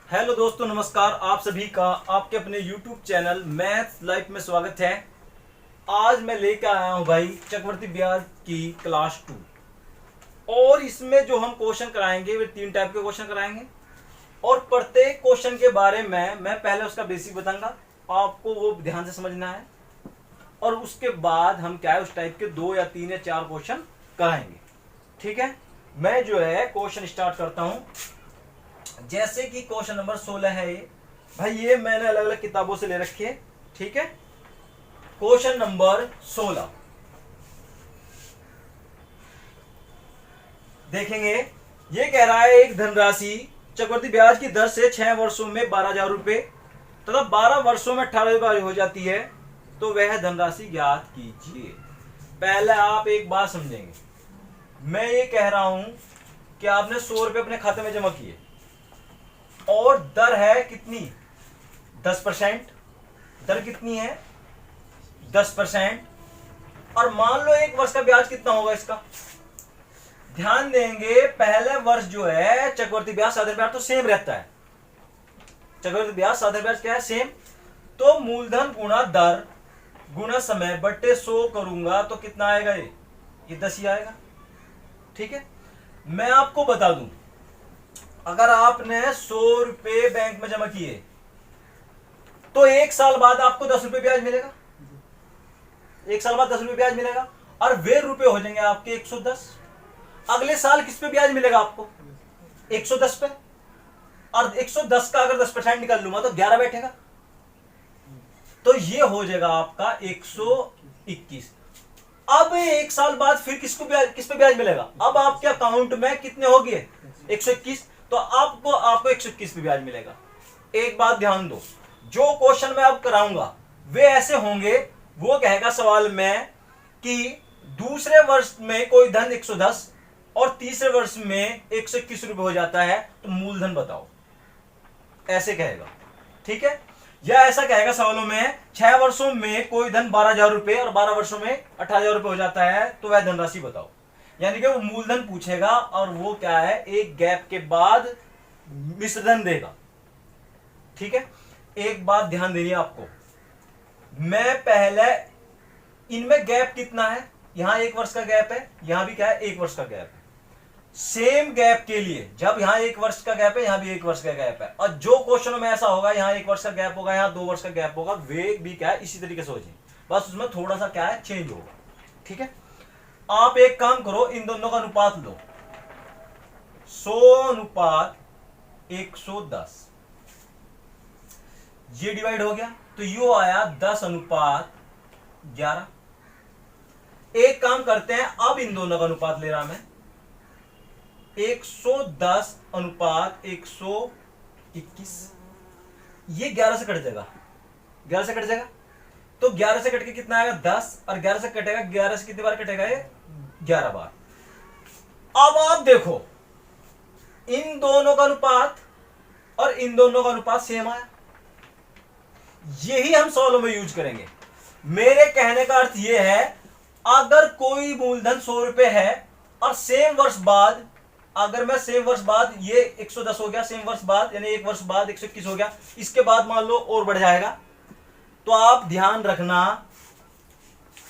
Hello दोस्तों, नमस्कार। आप सभी का आपके अपने YouTube चैनल मैथ्स लाइफ में स्वागत है। आज मैं लेकर आया हूं भाई चक्रवृद्धि ब्याज की क्लास 2। और इसमें जो हम क्वेश्चन कराएंगे वे 3 टाइप के क्वेश्चन कराएंगे। और प्रत्येक क्वेश्चन के बारे में मैं पहले उसका बेसिक बताऊंगा, आपको वो ध्यान से समझना है। और उसके बाद हम क्या है उस टाइप के 2 या 3 या 4 क्वेश्चन कराएंगे। ठीक है, मैं जो है क्वेश्चन स्टार्ट करता हूं। जैसे कि क्वेश्चन नंबर 16 है ये भाई, ये मैंने अलग अलग किताबों से ले रखी है। ठीक है, क्वेश्चन नंबर 16 देखेंगे। ये कह रहा है एक धनराशि चक्रवृद्धि ब्याज की दर से 6 वर्षों में 12,000 रुपए तथा 12 वर्षों में 18,000 हो जाती है, तो वह धनराशि ज्ञात कीजिए। पहले आप एक बात समझेंगे, मैं ये कह रहा हूं कि आपने 100 रुपए अपने खाते में जमा किए और दर है कितनी, 10%। दर कितनी है, 10%। और मान लो एक वर्ष का ब्याज कितना होगा इसका। ध्यान देंगे, पहले वर्ष जो है चक्रवृद्धि ब्याज साधारण ब्याज तो सेम रहता है। चक्रवृद्धि ब्याज साधारण ब्याज क्या है, सेम। तो मूलधन गुणा दर गुणा समय बट्टे 100 करूंगा तो कितना आएगा, ये 10 ही आएगा। ठीक है, मैं आपको बता दूं, अगर आपने 100 रुपए बैंक में जमा किए तो 1 साल बाद आपको 10 रुपए ब्याज मिलेगा। 1 साल बाद 10 रुपए ब्याज मिलेगा और वे रुपए हो जाएंगे आपके 110। अगले साल किस पे ब्याज मिलेगा आपको, 110 पे। और 110 का अगर 10% निकाल लूंगा तो 11 बैठेगा, तो ये हो जाएगा आपका 121। अब 1 साल बाद फिर किस पे ब्याज मिलेगा। अब आपके अकाउंट में कितने हो गए, 121, तो आपको 121 पे ब्याज मिलेगा। एक बात ध्यान दो, जो क्वेश्चन मैं अब कराऊंगा वे ऐसे होंगे। वो कहेगा सवाल में कि दूसरे वर्ष में कोई धन 110 और तीसरे वर्ष में 121 रुपए हो जाता है, तो मूलधन बताओ, ऐसे कहेगा। ठीक है, या ऐसा कहेगा सवालों में 6 वर्षों में कोई धन 12,000 रुपए और 12 वर्षों में 18,000 रुपए हो जाता है, तो वह धनराशि बताओ। यानी कि वो मूलधन पूछेगा और वो क्या है, एक गैप के बाद मिश्रधन देगा। ठीक है, एक बात ध्यान देनी है आपको, मैं पहले इनमें गैप कितना है, यहां 1 वर्ष का गैप है, यहां भी क्या है, 1 वर्ष का गैप है। सेम गैप के लिए जब यहां 1 वर्ष का गैप है, यहां भी 1 वर्ष का गैप है, और जो क्वेश्चनों में ऐसा होगा यहां 1 वर्ष का गैप होगा, यहां 2 वर्ष का गैप होगा, वे भी क्या है इसी तरीके से हो जाए, बस उसमें थोड़ा सा क्या है चेंज होगा। ठीक है, आप एक काम करो, इन दोनों का अनुपात लो, 100 अनुपात 110, ये डिवाइड हो गया तो यो आया 10 अनुपात 11। एक काम करते हैं, अब इन दोनों का अनुपात ले रहा मैं, 110 अनुपात 121, ये 11 से कट जाएगा, 11 से कट जाएगा, तो 11 से कट के कितना आएगा 10, और 11 से कटेगा, 11 से कितनी बार कटेगा ये 11 बार। अब आप देखो, इन दोनों का अनुपात और इन दोनों का अनुपात सेम आया, यही हम सवालों में यूज करेंगे। मेरे कहने का अर्थ यह है, अगर कोई मूलधन 100 रुपए है और सेम वर्ष बाद, अगर मैं सेम वर्ष बाद ये 110 हो गया, सेम वर्ष बाद यानी 1 वर्ष बाद 121 हो गया, इसके बाद मान लो और बढ़ जाएगा, तो आप ध्यान रखना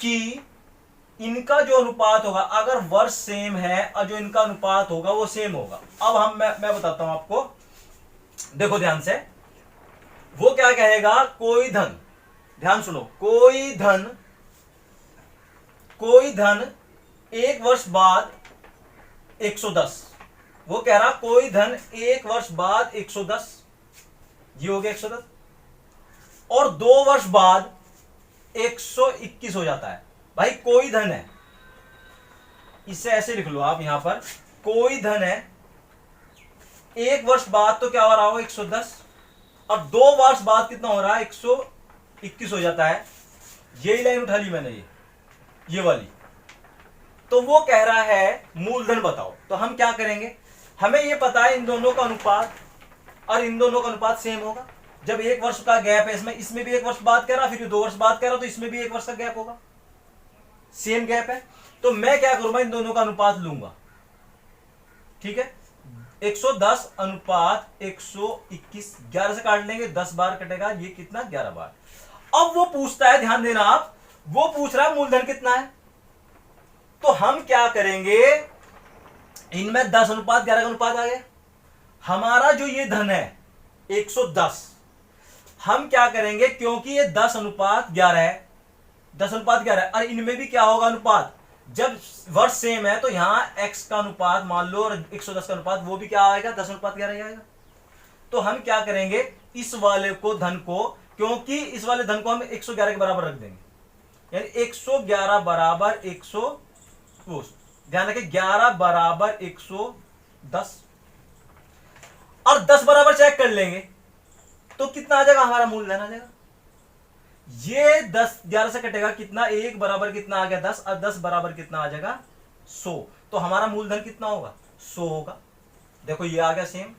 कि इनका जो अनुपात होगा, अगर वर्ष सेम है और जो इनका अनुपात होगा वो सेम होगा। अब मैं बताता हूं आपको, देखो ध्यान से, वो क्या कहेगा, कोई धन, ध्यान सुनो, कोई धन 1 वर्ष बाद 110, वो कह रहा कोई धन 1 वर्ष बाद 110, ये हो गया 110, और 2 वर्ष बाद 121 हो जाता है। भाई कोई धन है, इसे ऐसे लिख लो आप यहां पर, कोई धन है 1 वर्ष बाद तो क्या हो रहा हो 110, और 2 वर्ष बाद कितना हो रहा है 121 हो जाता है। यही लाइन उठा ली मैंने, ये वाली। तो वो कह रहा है मूलधन बताओ, तो हम क्या करेंगे, हमें ये पता है इन दोनों का अनुपात और इन दोनों का अनुपात सेम होगा। जब 1 वर्ष का गैप है, इसमें भी 1 वर्ष बाद कह रहा, फिर 2 वर्ष बाद कह रहा, तो इसमें भी 1 वर्ष का गैप होगा, सेम गैप है। तो मैं क्या करूंगा, इन दोनों का अनुपात लूंगा। ठीक है, 110 अनुपात 121, 11 से काट लेंगे, 10 बार कटेगा, ये कितना 11 बार। अब वो पूछता है, ध्यान देना आप, वो पूछ रहा है मूलधन कितना है। तो हम क्या करेंगे, इनमें 10 अनुपात 11 का अनुपात आ गया, हमारा जो ये धन है 110, हम क्या करेंगे, क्योंकि ये 10 अनुपात 11 है, 10 अनुपात 11, और इनमें भी क्या होगा अनुपात, जब वर्ष सेम है तो यहां x का अनुपात मान लो और 110 का अनुपात, वो भी क्या आएगा 10 अनुपात 11 ही आएगा। तो हम क्या करेंगे, इस वाले को धन को, क्योंकि इस वाले धन को हम 111 के बराबर रख देंगे, यानी 111 बराबर 100, ध्यान रखें 11 बराबर 110, और 10 बराबर चेक कर लेंगे तो कितना आ जाएगा, हमारा मूलधन आ जाएगा। ये 10 11 से कटेगा कितना, 1 बराबर कितना आ गया 10, और 10 बराबर कितना आ जाएगा 100, तो हमारा मूलधन कितना होगा 100 होगा। देखो ये आ गया सेम,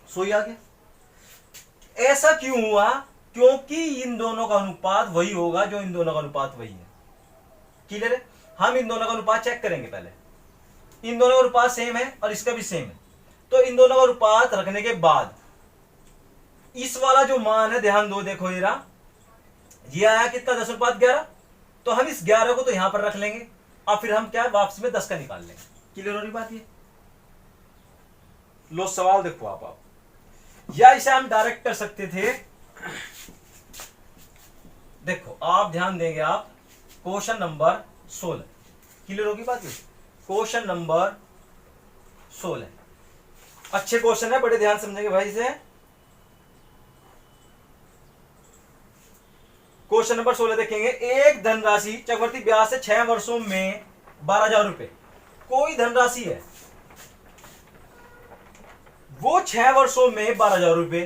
100 ही आ गया। ऐसा क्यों हुआ, क्योंकि इन दोनों का अनुपात वही होगा जो इन दोनों का अनुपात वही है। क्लियर है, हम इन दोनों का अनुपात चेक करेंगे पहले, इन दोनों का अनुपात सेम है और इसका भी सेम है, तो इन दोनों का अनुपात रखने के बाद इस वाला जो मान है, ध्यान दो, देखो ये रहा, ये आया कितना 10 अनुपात 11, तो हम इस 11 को तो यहां पर रख लेंगे, और फिर हम क्या वापस में 10 का निकाल लेंगे। क्लियर हो रही बात ये, लो सवाल देखो आप या इसे हम डायरेक्ट कर सकते थे। देखो आप ध्यान देंगे, आप क्वेश्चन नंबर 16, क्लियर होगी बात ये, क्वेश्चन नंबर 16 अच्छे क्वेश्चन है, बड़े ध्यान समझेंगे भाई से। क्वेश्चन नंबर 16 देखेंगे, एक धनराशि चक्रवृद्धि ब्याज से 6 वर्षों में 12,000 रुपए, कोई धनराशि है वो 6 वर्षों में 12,000 रुपए,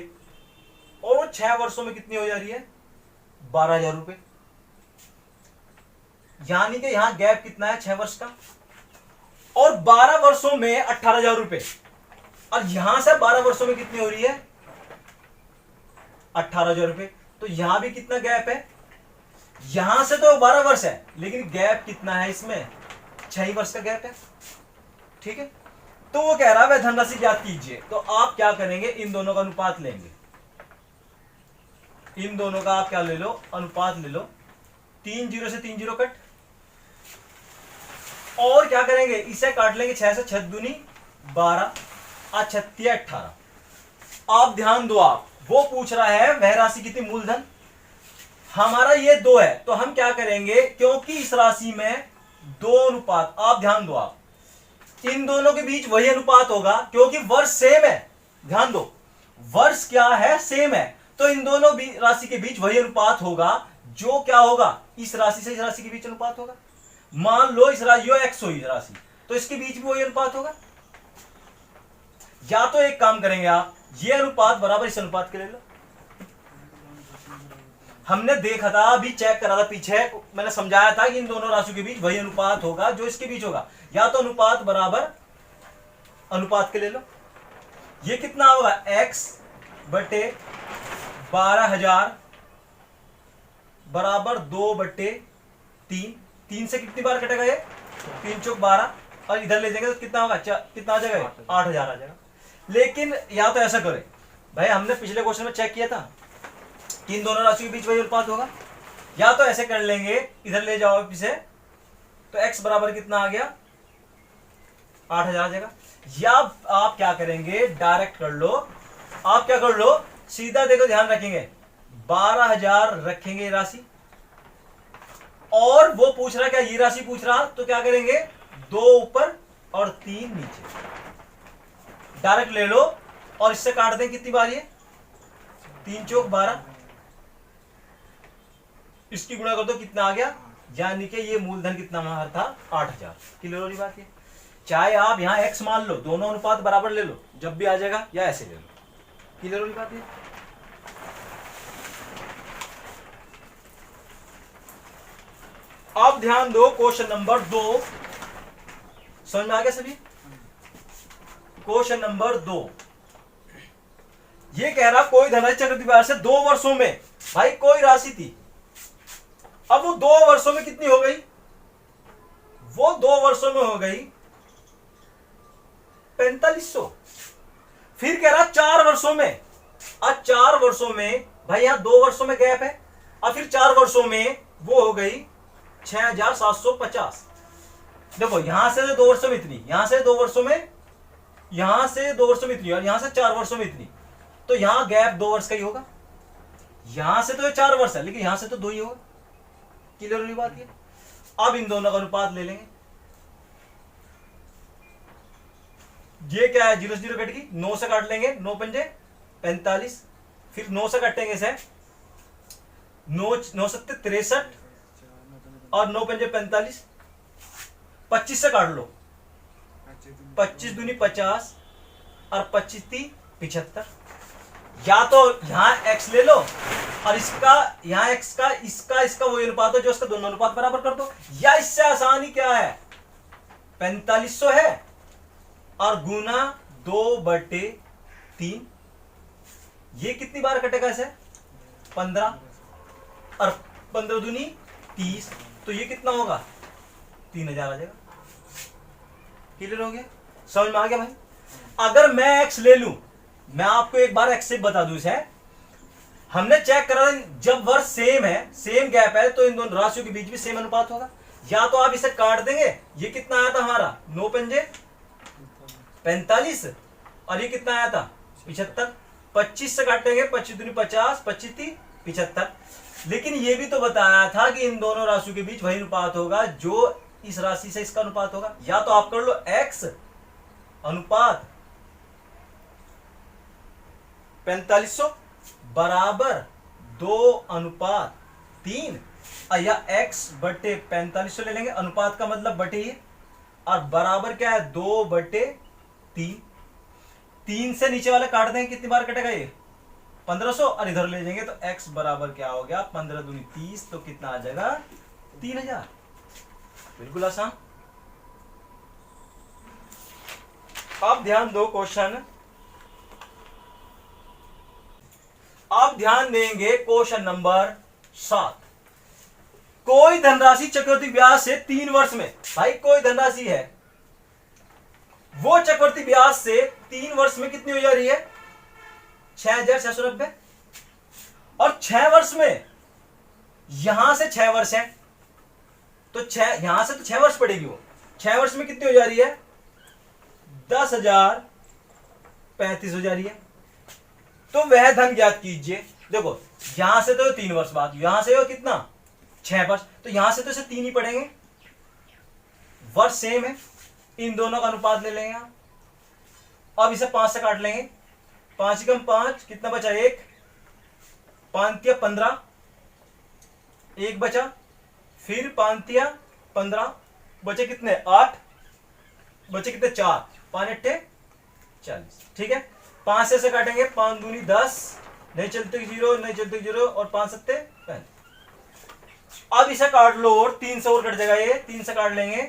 और वो 6 वर्षों में कितनी हो जा रही है 12,000 रुपए, यानी कि यहां गैप कितना है 6 वर्ष का, और 12 वर्षों में 18,000 रुपए, और यहां से 12 वर्षों में कितनी हो रही है 18,000 रुपए, तो यहां भी कितना गैप है, यहां से तो 12 वर्ष है लेकिन गैप कितना है इसमें 6 वर्ष का गैप है। ठीक है, तो वो कह रहा है वह धनराशि ज्ञात कीजिए, तो आप क्या करेंगे, इन दोनों का अनुपात लेंगे, इन दोनों का आप क्या ले लो अनुपात ले लो, 3 0 से 3 0 कट, और क्या करेंगे इसे काट लेंगे, 6 से 6 दूनी 12 और 36 18। आप ध्यान दो, आप वो पूछ रहा है वह राशि कितनी, मूलधन हमारा ये 2 है, तो हम क्या करेंगे, क्योंकि इस राशि में 2 अनुपात, आप ध्यान दो, आप इन दोनों के बीच वही अनुपात होगा क्योंकि वर्ष सेम है, ध्यान दो वर्ष क्या है सेम है, तो इन दोनों राशि के बीच वही अनुपात होगा, जो क्या होगा इस राशि से इस राशि के बीच अनुपात होगा। मान लो इस राशि x हो इस राशि, तो इसके बीच भी वही अनुपात होगा। या तो एक काम करेंगे आप, ये अनुपात बराबर इस अनुपात के ले लो, हमने देखा था अभी चेक करा था पीछे, मैंने समझाया था कि इन दोनों राशियों के बीच वही अनुपात होगा जो इसके बीच होगा, या तो अनुपात बराबर अनुपात के ले लो, ये कितना होगा x बटे 12,000 बराबर 2/3, 3 से कितनी बार कटेगा ये 3 चौक 12, और इधर ले जाएंगे तो कितना होगा, कितना आ जाएगा 8,000 आ जाएगा। लेकिन या तो ऐसा करें भाई, हमने पिछले क्वेश्चन में चेक किया था कि इन दोनों राशियों के बीच वही अनुपात होगा, या तो ऐसे कर लेंगे, इधर ले जाओ इसे, तो x बराबर कितना आ गया 8,000 आ जाएगा। या आप क्या करेंगे, डायरेक्ट कर लो, आप क्या कर लो सीधा, देखो ध्यान रखेंगे 12,000 रखेंगे राशि, और वो पूछ रहा क्या ये राशि पूछ रहा, तो क्या करेंगे 2 ऊपर और 3 नीचे, डायरेक्ट ले लो और इससे काट दें कितनी बार ये 3 चौक 12, इसकी गुणा कर दो कितना आ गया, यानी कि ये मूलधन कितना हमारा था 8,000। क्लियर हो रही बात है, चाहे आप यहां x मान लो, दोनों अनुपात बराबर ले लो जब भी आ जाएगा, या ऐसे ले लो। क्लियर हो रही बात है, आप ध्यान दो क्वेश्चन नंबर 2, समझ में आ गया सभी। क्वेश्चन नंबर 2 ये कह रहा कोई धनराशि चक्रवृद्धि ब्याज से 2 वर्षों में, भाई कोई राशि थी, अब वो 2 वर्षों में कितनी हो गई, वो 2 वर्षों में हो गई 4500। फिर कह रहा 4 वर्षों में। अब 4 वर्षों में भाई यहां 2 वर्षों में गैप है, और फिर 4 वर्षों में वो हो गई 6750। देखो यहां से 2 वर्षों में इतनी, यहां से 2 वर्षों में, यहां से 2 वर्षों में इतनी, और यहां से 4 वर्षों में इतनी। तो यहां गैप 2 वर्ष का ही होगा। यहां से तो ये 4 वर्ष है, लेकिन यहां से तो 2 ही होगा। क्लियर वाली बात है। अब इन दोनों का अनुपात ले लेंगे। ये क्या है, 0 से 0 कट गई, 9 से काट लेंगे, 9 पंजे 45, फिर 9 से काटेंगे इसे, 9 सत्ते 63, और 9 पंजे 45, 25 से काट लो, 25 दूनी 50, और 25 ती 75। या तो यहां x ले लो, और इसका यहां x का इसका वही अनुपात हो जो इसका दोनों अनुपात बराबर कर दो, या इससे आसानी क्या है, 4500 है और गुना 2/3। ये कितनी बार कटेगा इसे, 15, और 15 दूनी 30, तो ये कितना होगा, 3000 आ जाएगा। क्लियर हो गया, समझ में आ गया भाई। अगर मैं x ले लूं, मैं आपको एक बार x से बता दूं, इसे हमने चेक करा, जब वर्ष सेम है, सेम गैप है, तो इन दोनों राशियों के बीच भी सेम अनुपात होगा। या तो आप इसे काट देंगे, ये कितना आया था हमारा, 9 पंजे 45, और ये कितना आया था 75। 25 से काटेंगे, 25 दूनी 50, 25 ती 75। लेकिन ये भी तो बताया था कि इन दोनों राशियों के बीच वही अनुपात होगा जो इस राशि से इसका अनुपात होगा। या तो आप कर लो x अनुपात 4500 बराबर 2/3, या x बटे 4500 ले लेंगे, अनुपात का मतलब बटे ही, और बराबर क्या है 2/3। 3 से नीचे वाले काट देंगे, कितनी बार कटेगा ये 1500, और इधर ले जाएंगे तो x बराबर क्या हो गया, 15 दूनी 30, तो कितना आ जाएगा 3000। बिल्कुल आसान। अब ध्यान दो क्वेश्चन, अब ध्यान देंगे क्वेश्चन नंबर 7। कोई धनराशि चक्रवृद्धि ब्याज से 3 वर्ष में, भाई कोई धनराशि है, वो चक्रवृद्धि ब्याज से 3 वर्ष में कितनी हो जा रही है, 6690, और 6 वर्ष में, यहां से 6 वर्ष है, तो 6 यहां से तो 6 वर्ष पड़ेगी, वो 6 वर्ष में कितनी हो जा रही है, 10,035 हो जा रही है। तो वह धन ज्ञात कीजिए। देखो यहां से तो 3 वर्ष बाद, यहां से हो कितना 6 वर्ष, तो यहां से तो इसे 3 ही पड़ेंगे, वर्ष सेम है, इन दोनों का अनुपात ले लेंगे आप। अब इसे 5 से काट लेंगे, 5 कम 5 कितना बचा, 1, 5 15, 1 बचा, फिर 5 15 बचे कितने, 8 बचे कितने, 4, 5 8 40। ठीक है, 5 से काटेंगे, 5 दूनी 10, नहीं चलते 0, नहीं चलते 0, और 5 7 35। अब इसे काट लो, और 3 से और कट जाएगा, ये 3 से काट लेंगे,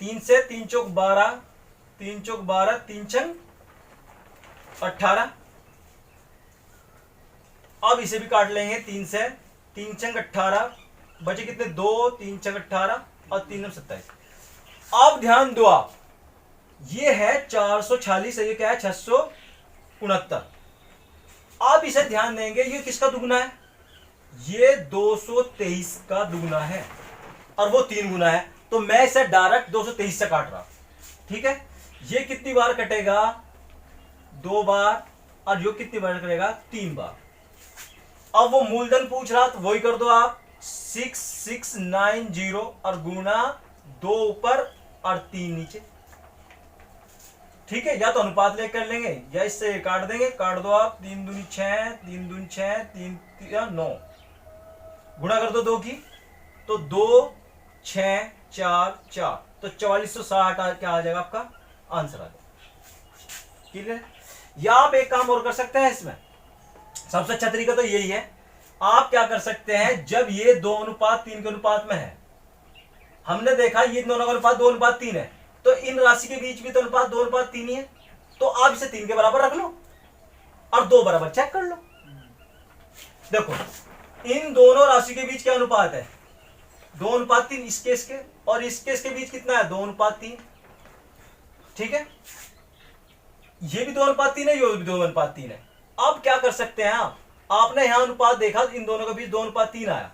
3 से 3 चौक 12, 3 चौक 12, 3 छंग 18। अब इसे भी काट लेंगे, 3 से 3 छंग 18, बचे कितने, 2, 3 छंग 18, और 3 9 27। अब ध्यान दो आप, ये है 446, ये क्या है 669। अब इसे ध्यान देंगे, ये किसका दुगना है, ये 223 का दुगना है, और वो 3 गुना है, तो मैं इसे डायरेक्ट 223 से काट रहा। ठीक है, ये कितनी बार कटेगा, 2 बार, और यो कितनी बार कटेगा, 3 बार। अब वो मूलधन पूछ रहा, तो वही कर दो आप, 6690, और गुना 2 ऊपर और 3 नीचे। ठीक है, या तो अनुपात लेकर लेंगे, या इससे काट देंगे, काट दो आप, 3 दूनी 6, 3 दूनी 6, 3 9, गुणा कर दो 2 की, तो 2 6 4 4, तो 4460 क्या आ जाएगा आपका आंसर आ जाएगा। क्लियर। या आप एक काम और कर सकते हैं, इसमें सबसे अच्छा तरीका तो यही है, आप क्या कर सकते हैं, जब ये 2:3 के अनुपात में है, हमने देखा ये दोनों का अनुपात 2:3 है, तो इन राशि के बीच भी तो अनुपात 2:3 ही है, तो आप इसे 3 के बराबर रख लो और 2 बराबर चेक कर लो। देखो इन दोनों राशि के बीच क्या अनुपात है, 2:3, इसके और इसके बीच कितना है, 2:3। ठीक है, ये भी 2:3 है, ये भी 2:3 है। अब क्या कर सकते हैं आपने यहां अनुपात देखा, इन दोनों के बीच 2:3 आया।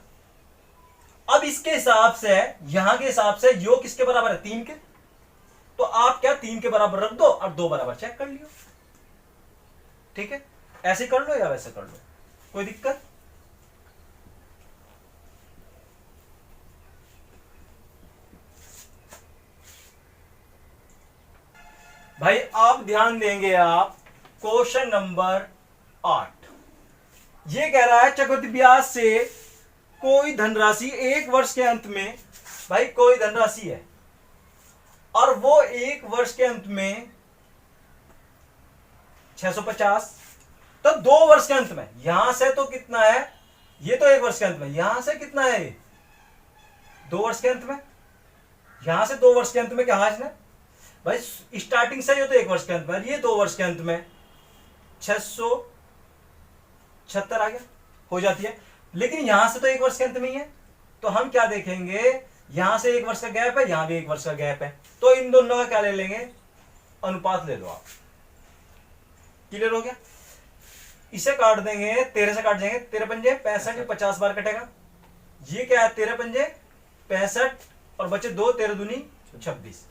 अब इसके हिसाब से, यहां के हिसाब से योग किसके बराबर है? 3 के। तो आप क्या 3 के बराबर रख दो और 2 बराबर चेक कर लियो। ठीक है, ऐसे कर लो या वैसे कर लो, कोई दिक्कत? भाई आप ध्यान देंगे, आप क्वेश्चन नंबर 8 ये कह रहा है चक्रवृद्धि ब्याज से कोई धनराशि एक वर्ष के अंत में, भाई कोई धनराशि है और वो एक वर्ष के अंत में 650, तो 2 वर्ष के अंत में, यहां से तो कितना है, ये तो 1 वर्ष के अंत में, यहां से कितना है ये 2 वर्ष के अंत में, यहां से 2 वर्ष के अंत में क्या है भाई, स्टार्टिंग से ये तो 1 वर्ष के अंत में, ये 2 वर्ष के अंत में 676 आ गया, हो जाती है। लेकिन यहां से तो 1 वर्ष के अंत में ही है, तो हम क्या देखेंगे, यहां से 1 वर्ष का गैप है, यहां भी 1 वर्ष का गैप है, तो इन दोनों का क्या ले लेंगे, अनुपात ले लो आप। क्लियर हो गया? इसे काट देंगे, 13 से काट देंगे, 13 पंजे 65, ये 50 बार कटेगा। ये क्या है, 13 पंजे 65 और बचे 2, 13 दूनी 26।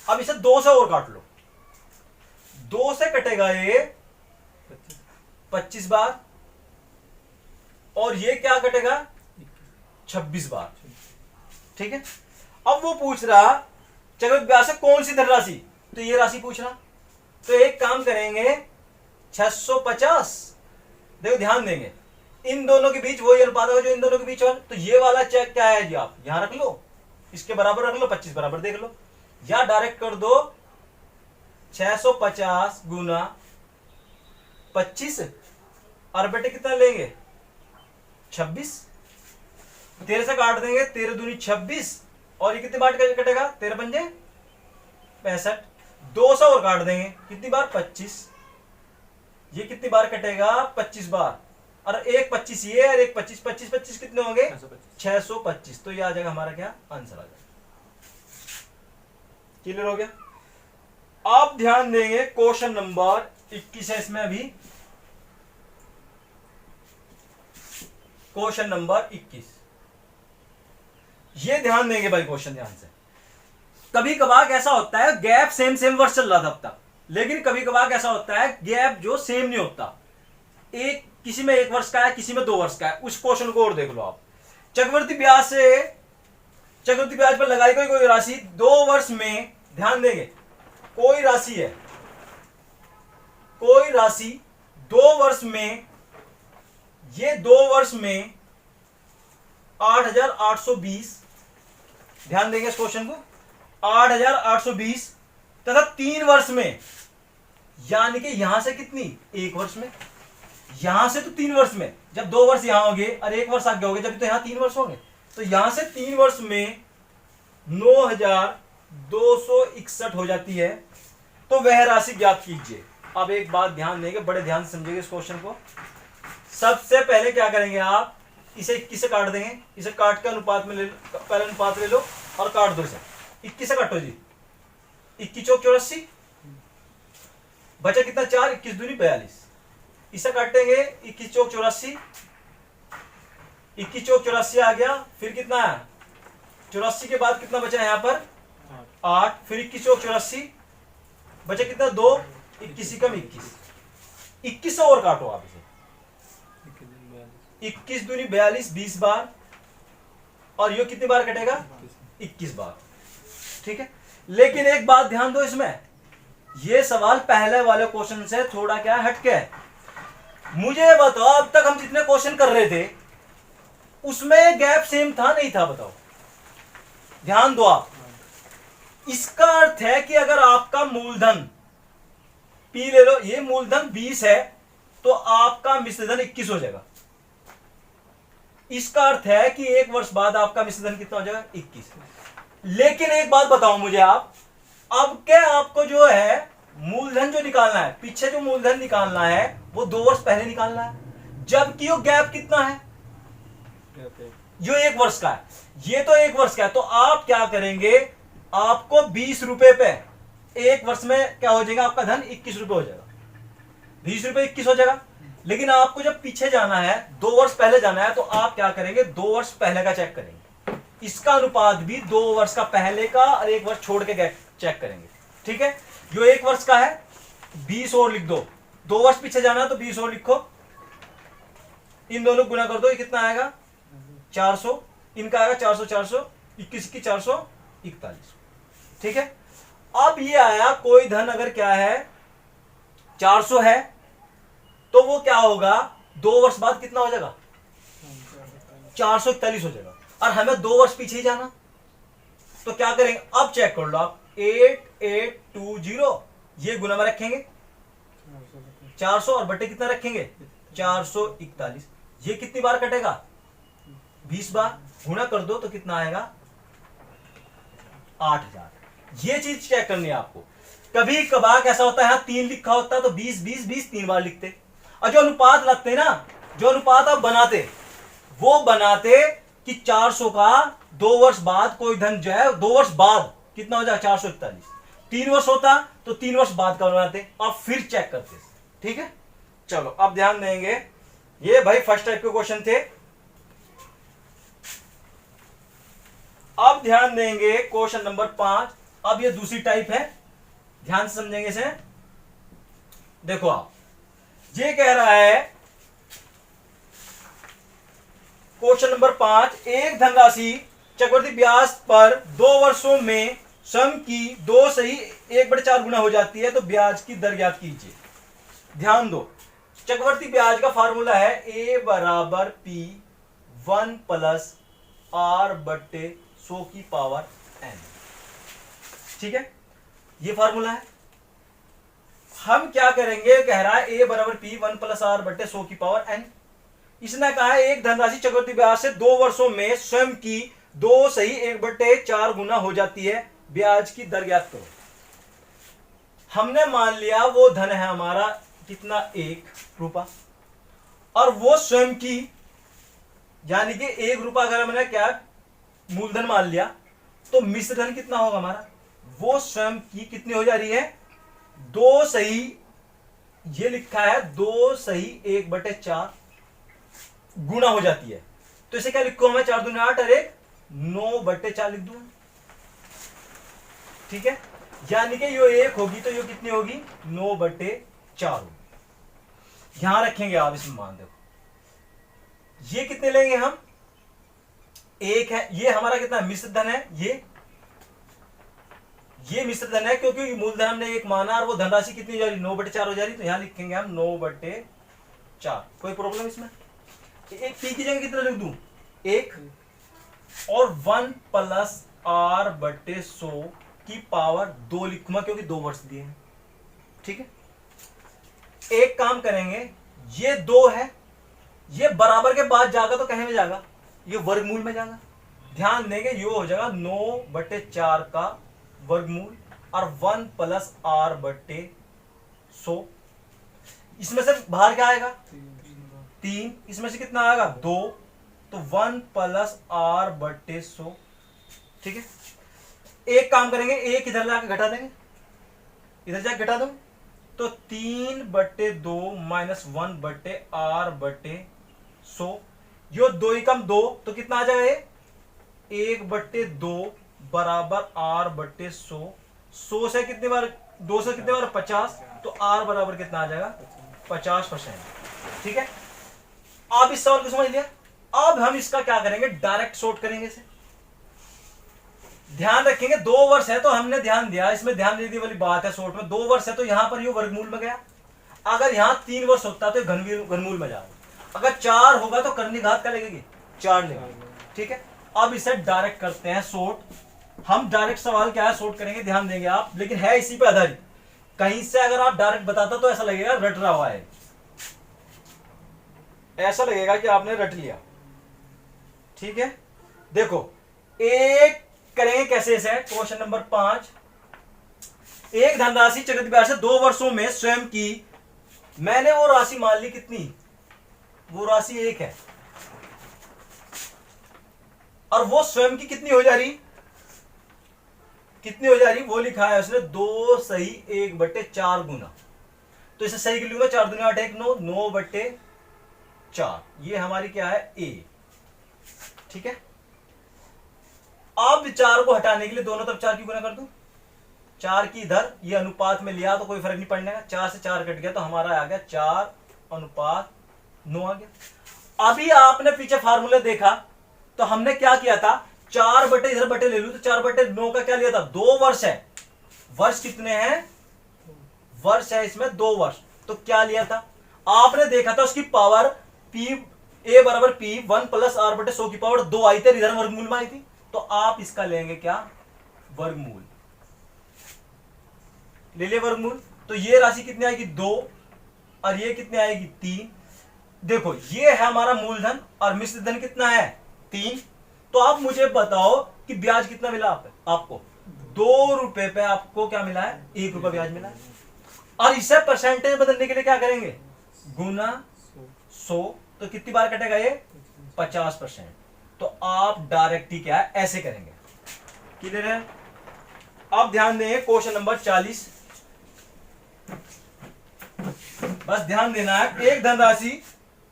अब इसे 2 से और काट लो, 2 से कटेगा ये 25 बार और ये क्या कटेगा 26 बार। ठीक है, अब वो पूछ रहा चक्रवृद्धि ब्याज से कौन सी धनराशि, तो ये राशि पूछ रहा। तो एक काम करेंगे, 650, देखो ध्यान देंगे, इन दोनों के बीच वही अनुपात होगा जो इन दोनों के बीच वाला, तो ये वाला चेक क्या है जी, आप यहां रख लो, इसके बराबर रख लो, 25 बराबर देख लो, या डायरेक्ट कर दो 650 गुना 25 और बेटे कितना लेंगे 26, 13 से काट देंगे, 13 दूनी 26 और ये कितनी बार कटेगा, 13 पंजे 65, 2 से और काट देंगे, कितनी बार 25, ये कितनी बार कटेगा 25 बार, और एक 25 ये और एक 25, 25 25 कितने होंगे 625, तो ये आ जाएगा हमारा क्या आंसर आ जाएगा। क्लियर हो गया? आप ध्यान देंगे, क्वेश्चन नंबर 21 है इसमें, अभी क्वेश्चन नंबर 21, ये ध्यान देंगे भाई, क्वेश्चन ध्यान से। कभी कभार ऐसा होता है गैप सेम वर्ष चल रहा था अब तक, लेकिन कभी कभार ऐसा होता है गैप जो सेम नहीं होता, एक किसी में 1 वर्ष का है, किसी में 2 वर्ष का है। उस क्वेश्चन को और देख लो आप। चक्रवृद्धि ब्याज से, चक्रवृद्धि ब्याज पर लगाई गई कोई राशि 2 वर्ष में, ध्यान देंगे, कोई राशि है, कोई राशि 2 वर्ष में, ये 2 वर्ष में 8,820, ध्यान देंगे इस क्वेश्चन को, 8,820 तथा 3 वर्ष में, यानी कि यहां से कितनी 1 वर्ष में, यहां से तो 3 वर्ष में, जब 2 वर्ष यहां होंगे और 1 वर्ष आगे होंगे, जब तो यहां 3 वर्ष होंगे, तो यहां से 3 वर्ष में 9,261 हो जाती है। तो वह राशि ज्ञात कीजिए। अब एक बात ध्यान देंगे, बड़े ध्यान से समझिएगा इस क्वेश्चन को। सबसे पहले क्या करेंगे आप, इसे 21 से काट देंगे, इसे काट के अनुपात में ले, पहले अनुपात ले लो और काट दो इसे, 21 से काटो जी, 21 चौक 84, बचा कितना 4, 21 दूनी 42, इसे काटेंगे 21 चौक 84, 21 चौक 84 आ गया, फिर कितना है 84 के बाद कितना बचा यहाँ पर 8, फिर 21 चौक 84, बचा कितना 2, 21 कम 21, 21 से और काटो आप इसे, 21 दूनी 42, 20 बार, और ये कितनी बार कटेगा 21 बार। ठीक है, लेकिन एक बात ध्यान दो, इसमें ये सवाल पहले वाले क्वेश्चन से थोड़ा क्या हटके है। मुझे बताओ, अब तक हम जितने क्वेश्चन कर रहे थे उसमें गैप सेम था नहीं था, बताओ, ध्यान दो आप। इसका अर्थ है कि अगर आपका मूलधन P ले लो, ये मूलधन 20 है, तो आपका मिश्रधन 21 हो जाएगा। इसका अर्थ है कि 1 वर्ष बाद आपका मिश्रधन कितना हो जाएगा 21। लेकिन एक बात बताओ मुझे आप, अब क्या आपको जो है मूलधन जो निकालना है, पीछे जो मूलधन निकालना है वो 2 वर्ष पहले निकालना है, जबकि वो गैप कितना है, जो 1 वर्ष का है, ये तो 1 वर्ष का है। तो आप क्या करेंगे, आपको 20 रुपए पे एक वर्ष में क्या हो जाएगा आपका धन 21 रुपए हो जाएगा, 20 रुपए 21 हो जाएगा। लेकिन आपको जब पीछे जाना है, 2 वर्ष पहले जाना है, तो आप क्या करेंगे, 2 वर्ष पहले का चेक करेंगे। इसका अनुपात भी 2 वर्ष का पहले का और 1 वर्ष छोड़ के चेक करेंगे। ठीक है, जो 1 वर्ष का है 20 और लिख दो, 2 वर्ष पीछे जाना है तो 20 और लिखो, इन दोनों गुना कर दो, ये कितना आएगा 400, इनका आएगा 400, 400 21 की 441। ठीक है, अब ये आया कोई धन अगर क्या है 400 है तो वो क्या होगा 2 वर्ष बाद कितना हो जाएगा 441 हो जाएगा, और हमें 2 वर्ष पीछे ही जाना, तो क्या करेंगे, अब चेक कर लो आप, 8820 ये गुना में रखेंगे 400 और बटे कितना रखेंगे 441, ये कितनी बार कटेगा 20 बार, गुना कर दो तो कितना आएगा 8000। ये चीज चेक करनी है आपको। कभी कभार कैसा होता है यहां 3 लिखा होता है तो 20 20 20 3 बार लिखते, और जो अनुपात लगते ना, जो अनुपात आप बनाते वो बनाते कि 400 का 2 वर्ष बाद कोई धन जो है 2 वर्ष बाद कितना हो जाएगा 441, 3 वर्ष होता तो 3 वर्ष बाद का बनाते और फिर चेक करते। ठीक है, चलो अब ध्यान देंगे, ये भाई फर्स्ट टाइप के क्वेश्चन थे। अब ध्यान देंगे क्वेश्चन नंबर 5। अब ये दूसरी टाइप है, ध्यान से समझेंगे इसे। देखो आप, ये कह रहा है क्वेश्चन नंबर 5, एक धनराशि चक्रवृद्धि ब्याज पर 2 वर्षों में स्वयं की 2 सही 1/4 गुना हो जाती है, तो ब्याज की दर ज्ञात कीजिए। ध्यान दो, चक्रवृद्धि ब्याज का फार्मूला है A बराबर P 1 प्लस R बट्टे 100 की पावर n। ठीक है, ये फार्मूला है। हम क्या करेंगे, कह रहा है A बराबर P 1 प्लस R बट्टे 100 की पावर n। इसने कहा है एक धनराशि चक्रवृद्धि ब्याज से 2 वर्षों में स्वयं की 2 सही 1/4 गुना हो जाती है, ब्याज की दर ज्ञात करो। हमने मान लिया वो धन है हमारा कितना 1 रुपया, और वो स्वयं की यानी कि 1 रुपया अगर हमने क्या मूलधन मान लिया, तो मिश्र धन कितना होगा हमारा, वो स्वयं की कितनी हो जा रही है 2 सही, ये लिखा है 2 सही 1/4 गुना हो जाती है, तो इसे क्या लिखो मैं 4 दूनी 8 और 1 9/4 लिख दूंगा। ठीक है, यानी कि यो 1 होगी तो यो कितनी होगी 9/4 होगी। यहां रखेंगे आप इसमें मान, देखो ये कितने लेंगे हम 1 है, ये हमारा कितना मिश्र धन है, ये मिश्र धन है क्योंकि मूलधन हमने 1 माना और वो धनराशि कितनी हो जा रही 9/4 हो जा रही, तो यहां लिखेंगे हम 9/4। कोई प्रॉब्लम इसमें, एक पी की जगह कितना लिख दूं 1 और 1 प्लस R बट्टे 100 की पावर 2 लिखूंगा क्योंकि 2 वर्ष दिए हैं। ठीक है, एक काम करेंगे, ये 2 है, ये बराबर के बाद जाएगा तो कहीं में जाएगा, ये वर्गमूल में जाएगा। ध्यान देंगे ये हो जाएगा 9/4 का वर्गमूल और 1 प्लस R बट्टे 100। इसमें से बाहर क्या आएगा 3, इसमें से कितना आएगा 2, तो 1 प्लस R बट्टे 100। ठीक है, एक काम करेंगे, एक इधर जाके घटा देंगे, इधर जाके घटा दो तो 3/2 माइनस 1/R बट्टे 100, यो 2 कम 2 तो कितना आ जाएगा ये 1/2 बराबर R बट्टे 100। 100 से कितने बार 2 से कितने बार 50, तो R बराबर कितना आ जाएगा 50%। ठीक है, आप इस सवाल को समझ लिया। अब हम इसका क्या करेंगे, डायरेक्ट सॉर्ट करेंगे इसे। ध्यान रखेंगे 2 वर्ष है तो हमने ध्यान दिया, इसमें ध्यान देने वाली बात है, शॉर्ट में 2 वर्ष है तो यहां पर ये वर्गमूल में गया। अगर यहां 3 वर्ष होता तो घनमूल में जाएगा, अगर 4 होगा तो करनी घात का लगेगी 4 लेंगे। ठीक है, अब इसे डायरेक्ट करते हैं सॉर्ट। हम डायरेक्ट सवाल क्या है सॉर्ट करेंगे, ध्यान देंगे आप, लेकिन है इसी पे आधारित। कहीं से अगर आप डायरेक्ट बताता तो ऐसा लगेगा रट रहा हुआ है, ऐसा लगेगा कि आपने रट लिया। ठीक है, देखो एक करेंगे कैसे इसे, क्वेश्चन नंबर 5, एक धनराशि चक्रवृद्धि ब्याज से 2 वर्षों में स्वयं की, मैंने वो राशि मान ली कितनी, वो राशि 1 है और वो स्वयं की कितनी हो जा रही कितनी हो जा रही वो लिखा है उसने 2 सही 1/4 गुना। तो इसे सही लिखूंगा 4 दूनी 8 1 9 9/4। ये हमारी क्या है ए। ठीक है, अब 4 को हटाने के लिए दोनों तरफ 4 की गुना कर दूं। 4 की इधर ये अनुपात में लिया तो कोई फर्क नहीं पड़ने का। 4 से 4 कट गया तो हमारा आ गया 4:9 आ गया। अभी आपने पीछे फार्मूला देखा तो हमने क्या किया था, 4 बटे इधर बटे ले लूं तो 4/9 का क्या लिया था, 2 वर्ष है। वर्ष कितने हैं, वर्ष है इसमें 2 वर्ष। तो क्या लिया था आपने देखा था, उसकी पावर पी ए बराबर पी 1 + r/100 की पावर 2 आई थी, इधर वर्गमूल में आई थी। तो आप इसका लेंगे क्या, वर्गमूल ले ले वर्गमूल। तो ये राशि कितनी आएगी 2 और ये कितनी आएगी 3। देखो ये है हमारा मूलधन और मिश्र धन कितना है 3। तो आप मुझे बताओ कि ब्याज कितना मिला आपको 2 रुपए पे आपको क्या मिला है, 1 रुपया ब्याज मिला है। और इसे परसेंटेज बदलने के लिए क्या करेंगे, गुना 100। तो कितनी बार कटेगा ये 50%। तो आप डायरेक्ट ही क्या है ऐसे करेंगे। क्लियर है। अब ध्यान देंगे क्वेश्चन नंबर 40। बस ध्यान देना है, एक धनराशि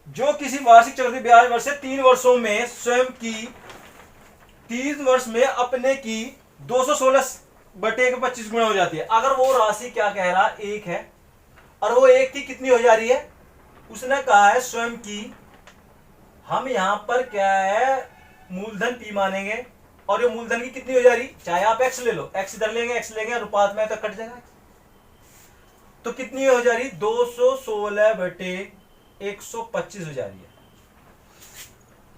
जो किसी वार्षिक चक्रवृद्धि ब्याज दर से 3 वर्षों में स्वयं की 3 वर्ष में अपने की 216/25 गुना हो जाती है। अगर वो राशि क्या कह रहा 1 है और वो 1 की कितनी हो जा रही है, उसने कहा है स्वयं की। हम यहां पर क्या है मूलधन पी मानेंगे और ये मूलधन की कितनी हो जा रही, चाहे आप एक्स ले लो, एक्स इधर लेंगे एक्स लेंगे अनुपात में तो कट जाएगा। तो कितनी हो जा रही 216/125 हो जा रही है।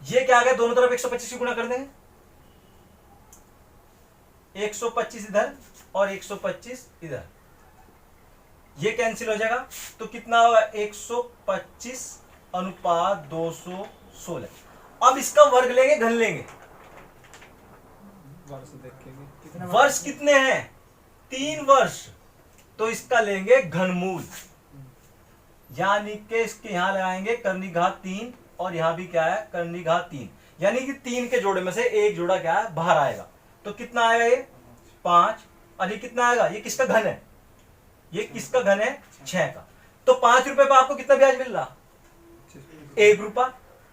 ये क्या आ गया, दोनों तरफ 125 की गुणा कर देंगे, 125 इधर और 125 इधर, ये कैंसिल हो जाएगा। तो कितना होगा 125/216। अब इसका वर्ग लेंगे घन लेंगे, वर्ष कितने हैं 3 वर्ष, तो इसका लेंगे घनमूल। यानी कि इसके यहां लगाएंगे कर्णिघात 3 और यहां भी क्या है कर्णिघात 3, यानी कि 3 के जोड़े में से एक जोड़ा क्या है बाहर आएगा। तो कितना आएगा ये 5 और ये कितना आएगा, ये किसका घन है, ये किसका घन है 6 का। तो 5 रुपए पे आपको कितना ब्याज मिल रहा 1 रुपया।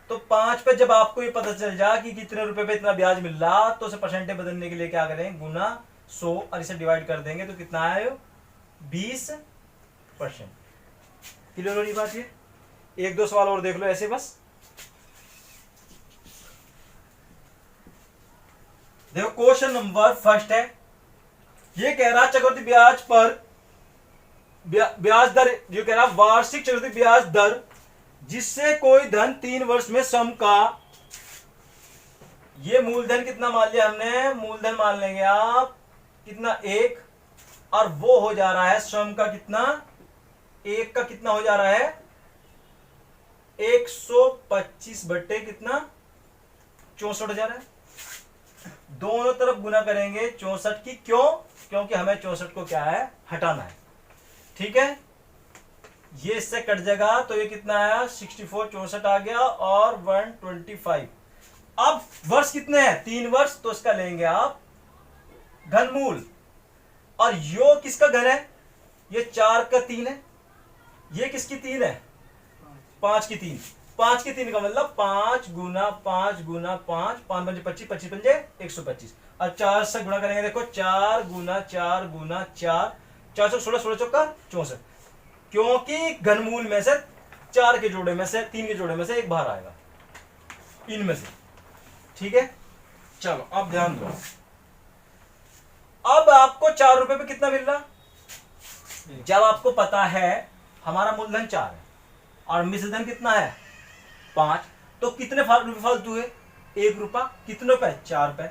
तो 5 पे जब आपको ये पता चल जाए कि कितने रुपए पे इतना ब्याज मिल रहा, तो उसे परसेंटेज बदलने के लिए क्या करेंगे गुना 100 और इसे डिवाइड कर देंगे तो कितना आया 20%। क्लियर हो रही बात। ये 1-2 सवाल और देख लो ऐसे बस। देखो क्वेश्चन नंबर 1 है, ये कह रहा चक्रवृद्धि ब्याज पर ब्याज दर, जो कह रहा वार्षिक चक्रवृद्धि ब्याज दर जिससे कोई धन 3 वर्ष में सम का, ये मूलधन कितना मान लिया हमने, मूलधन मान लेंगे आप कितना 1 और वो हो जा रहा है स्वयं का कितना 1 का कितना हो जा रहा है 125 बटे कितना 64 हो जा रहा है। दोनों तरफ गुना करेंगे 64 की, क्यों, क्योंकि हमें 64 को क्या है हटाना है। ठीक है, ये इससे कट जाएगा तो ये कितना आया 64 64 आ गया और 125। अब वर्ष कितने हैं 3 वर्ष, तो इसका लेंगे आप घनमूल। और यो किसका घन है, ये 4 का 3 है, ये किसकी 3 है 5 की 3। 5 की 3 का मतलब 5 गुना 5 गुना 5, 5 पंजे 25, 25 पंजे 125 और 4 से गुणा करेंगे। देखो 4 गुना 4 गुना 4, 416 16 चौका 64, क्योंकि घनमूल में से 4 के जोड़े में से 3 के जोड़े में से एक बाहर आएगा इनमें से। ठीक है, चलो अब ध्यान दो। अब आपको 4 रुपए पे कितना मिल रहा, जब आपको पता है हमारा मूलधन 4 है और मिश्रधन कितना है 5, तो कितने रुपए फालतू है 1 रुपया, कितने पे 4 पे,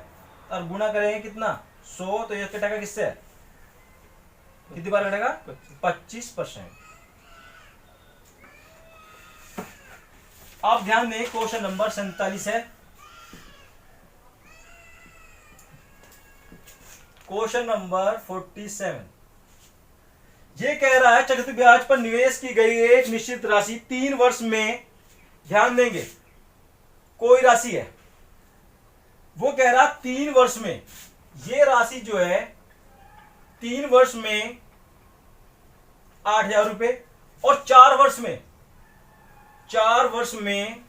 और गुणा करेंगे कितना 100, तो ये कटेगा किससे, कितनी बार कटेगा 25%। आप ध्यान दें क्वेश्चन नंबर 47 है। क्वेश्चन नंबर 47 ये कह रहा है चक्रवृद्धि ब्याज पर निवेश की गई एक निश्चित राशि 3 वर्ष में, ध्यान देंगे कोई राशि है, वो कह रहा 3 वर्ष में ये राशि जो है 3 वर्ष में 8,000 रुपए, और 4 वर्ष में, 4 वर्ष में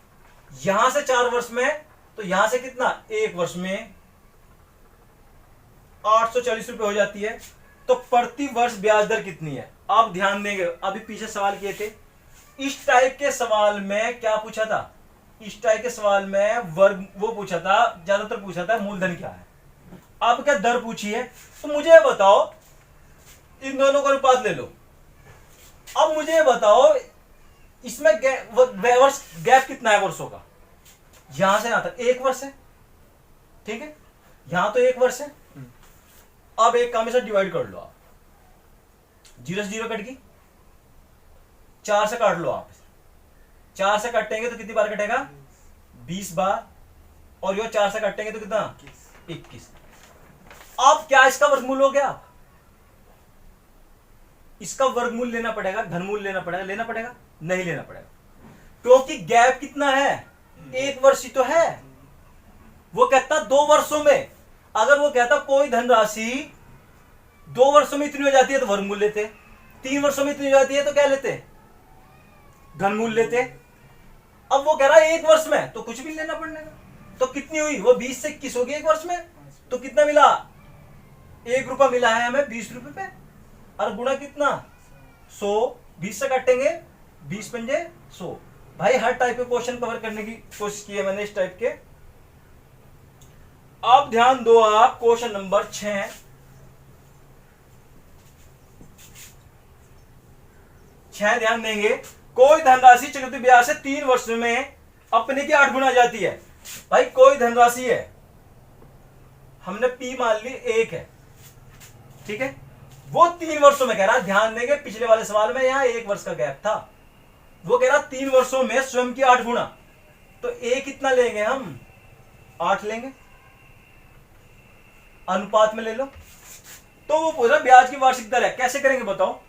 यहां से 4 वर्ष में, तो यहां से कितना, 1 वर्ष में 840 रुपए हो जाती है। तो प्रति वर्ष ब्याज दर कितनी है? आप ध्यान देंगे, अभी पीछे सवाल किए थे, इस टाइप के सवाल में क्या पूछा था, इस टाइप के सवाल में वर्ग वो पूछा था, ज्यादातर पूछा था मूलधन क्या है। अब क्या दर पूछी है, तो मुझे बताओ, इन दोनों का अनुपात ले लो। अब मुझे बताओ इसमें गैप कितना है वर्षों का, यहां से यहां तक 1 वर्ष है, ठीक है, यहां तो 1 वर्ष है। अब एक काम से डिवाइड कर लो आप, 0 से 0 कट गई, 4 से काट लो आप, 4 से काटेंगे तो कितनी बार कटेगा, 20 बार, और यो 4 से काटेंगे तो कितना, 21। अब क्या इसका वर्गमूल हो गया, इसका वर्गमूल लेना पड़ेगा, घनमूल लेना पड़ेगा, लेना पड़ेगा, नहीं लेना पड़ेगा, क्योंकि गैप कितना है, 1 वर्ष ही तो है। वो कहता 2 वर्षों में, अगर वो कहता कोई धनराशि 2 वर्षों में इतनी हो जाती है तो वर्गमूल लेते, 3 वर्षों में इतनी हो जाती है तो क्या लेते, घनमूल लेते। अब वो कह रहा है 1 वर्ष में, तो कुछ भी लेना पड़ेगा। तो कितनी हुई, वो 20 से 21 होगी 1 वर्ष में, तो कितना मिला, 1 रुपया मिला है हमें 20 रुपए पे, और गुणा कितना, 100, 20 से काटेंगे, 20 पंजे 100। भाई हर टाइप के क्वेश्चन कवर करने की कोशिश की है मैंने इस टाइप के। अब ध्यान दो आप, क्वेश्चन नंबर 6 ध्यान देंगे, कोई धनराशि चक्रवृद्धि ब्याज से 3 वर्ष में अपने की 8 गुना जाती है। भाई कोई धनराशि है, हमने पी मान ली 1 है, ठीक है, वो 3 वर्षों में कह रहा, ध्यान देंगे पिछले वाले सवाल में यहां 1 वर्ष का गैप था, वो कह रहा 3 वर्षों में स्वयं की 8 गुना, तो एक कितना लेंगे हम, 8 लेंगे, अनुपात में ले लो। तो वो पूछ रहा ब्याज की वार्षिक दर है, कैसे करेंगे बताओ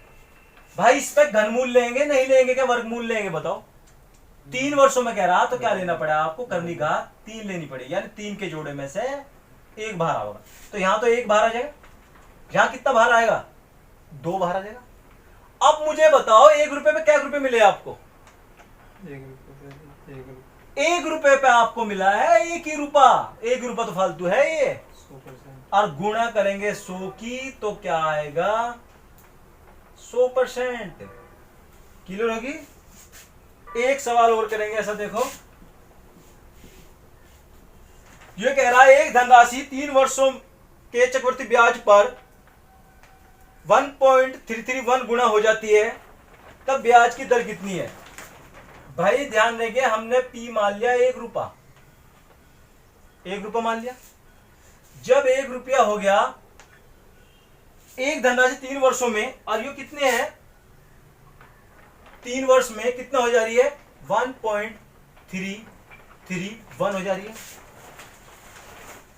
भाई, इस पे घनमूल लेंगे नहीं लेंगे, क्या वर्गमूल लेंगे बताओ। 3 वर्षों में कह रहा, तो क्या लेना पड़ा आपको, करनी का 3 लेनी पड़ेगी, यानी 3 के जोड़े में से 1 बाहर आएगा, तो यहां तो 1 बाहर आ जाएगा, यहां कितना बाहर आएगा, 2 बाहर आ जाएगा। अब मुझे बताओ 1 रुपए में क्या रुपए मिले आपको, 1 रुपए पे आपको मिला है 1 ही रुपया, 1 रुपया तो फालतू है ये, और गुणा करेंगे 100 की, तो क्या आएगा 100% क्लियर होगी। एक सवाल और करेंगे ऐसा, देखो ये कह रहा है एक धनराशि 3 वर्षों के चक्रवृद्धि ब्याज पर 1.331 गुना हो जाती है, तब ब्याज की दर कितनी है। भाई ध्यान देंगे, हमने पी मान लिया 1 रुपया, 1 रुपया मान लिया, जब 1 रुपया हो गया एक धनराशि 3 वर्षों में, और ये कितने हैं 3 वर्ष में कितना हो जा रही है, 1.331 हो जा रही है।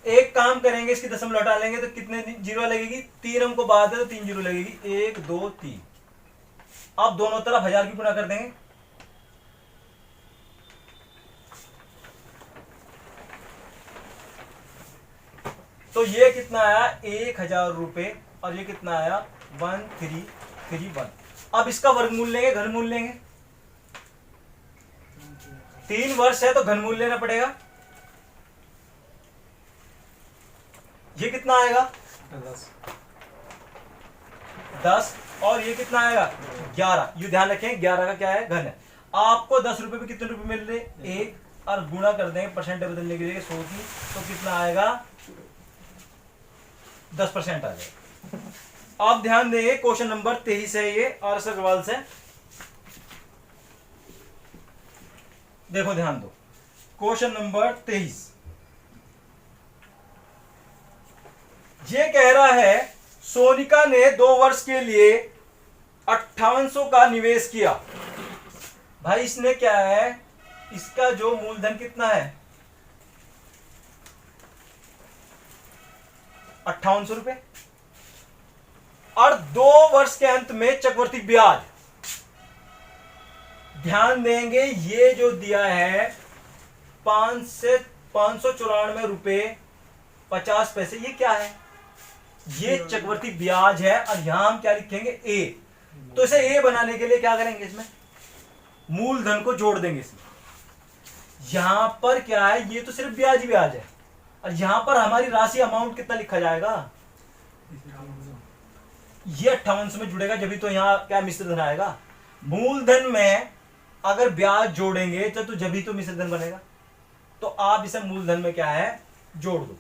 एक काम करेंगे, इसकी दशमलव हटा लेंगे तो कितने जीरो लगेगी, 3 हमको बाद है तो 3 जीरो लगेगी, 1 2 3। अब दोनों तरफ 1000 की गुणा कर देंगे, तो ये कितना आया 1000 रुपए, और ये कितना आया 1331। अब इसका वर्गमूल लेंगे, घनमूल लेंगे, 3 वर्ष है तो घनमूल लेना पड़ेगा, ये कितना आएगा 10, और ये कितना आएगा 11। ये ध्यान रखें 11 का क्या है, घन है। आपको 10 रुपए पे कितने रुपए मिल रहे, 1, और गुणा कर देंगे परसेंट बदलने के लिए 100 की, तो कितना आएगा 10% आ जाएगा। आप ध्यान देंगे क्वेश्चन नंबर 23 है ये, आर.एस. अग्रवाल से, देखो ध्यान दो, क्वेश्चन नंबर 23 ये कह रहा है सोनिका ने 2 वर्ष के लिए 5800 का निवेश किया। भाई इसने क्या है, इसका जो मूलधन कितना है 5800 रुपए, और 2 वर्ष के अंत में चक्रवृद्धि ब्याज, ध्यान देंगे ये जो दिया है 594 रुपए 50 पैसे, ये क्या है, ये चक्रवर्ती ब्याज है और यहां हम क्या लिखेंगे ए। तो इसे ए बनाने के लिए क्या करेंगे, इसमें मूलधन को जोड़ देंगे इसमें। यहां पर क्या है, ये तो सिर्फ ब्याज ही ब्याज है और यहां पर हमारी राशि अमाउंट कितना लिखा जाएगा, ये 5800 में जुड़ेगा, जब भी तो यहां क्या मिश्र धन आएगा। मूलधन में अगर ब्याज जोड़ेंगे तो जब भी तो मिश्र धन बनेगा। तो आप इसे मूलधन में क्या है जोड़ दो।